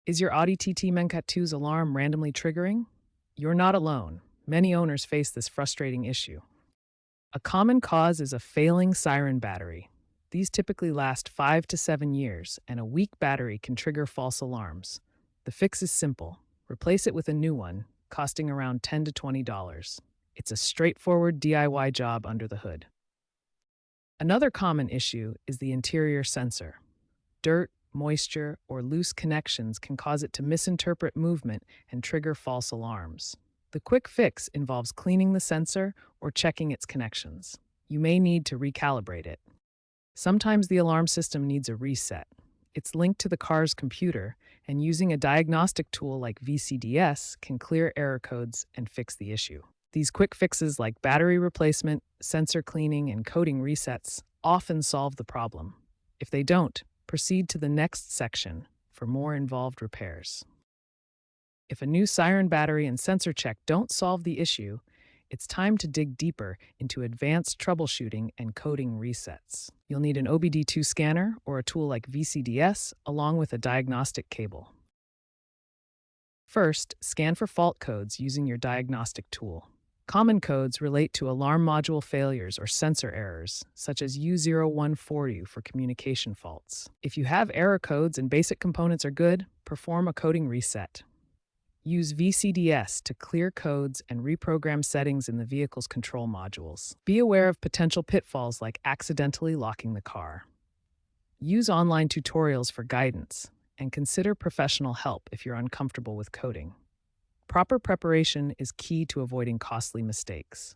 Is your Audi TT Mk2's alarm randomly triggering? You're not alone. Many owners face this frustrating issue. A common cause is a failing Siren battery. These typically last 5 to 7 years, and a weak battery can trigger false alarms. The fix is simple. Replace it with a new one, costing around $10 to $20. It's a straightforward DIY job under the hood. Another common issue is the interior sensor. Dirt, moisture, or loose connections can cause it to misinterpret movement and trigger false alarms. The quick fix involves cleaning the sensor or checking its connections. You may need to recalibrate it. Sometimes the alarm system needs a reset. It's linked to the car's computer, and using a diagnostic tool like VCDS can clear error codes and fix the issue. These quick fixes like battery replacement, sensor cleaning, and coding resets often solve the problem. If they don't, proceed to the next section for more involved repairs. If a new Siren battery and sensor check don't solve the issue, it's time to dig deeper into advanced troubleshooting and coding resets. You'll need an OBD2 scanner or a tool like VCDS along with a diagnostic cable. First, scan for fault codes using your diagnostic tool. Common codes relate to alarm module failures or sensor errors, such as U0140 for communication faults. If you have error codes and basic components are good, perform a coding reset. Use VCDS to clear codes and reprogram settings in the vehicle's control modules. Be aware of potential pitfalls like accidentally locking the car. Use online tutorials for guidance, and consider professional help if you're uncomfortable with coding. Proper preparation is key to avoiding costly mistakes.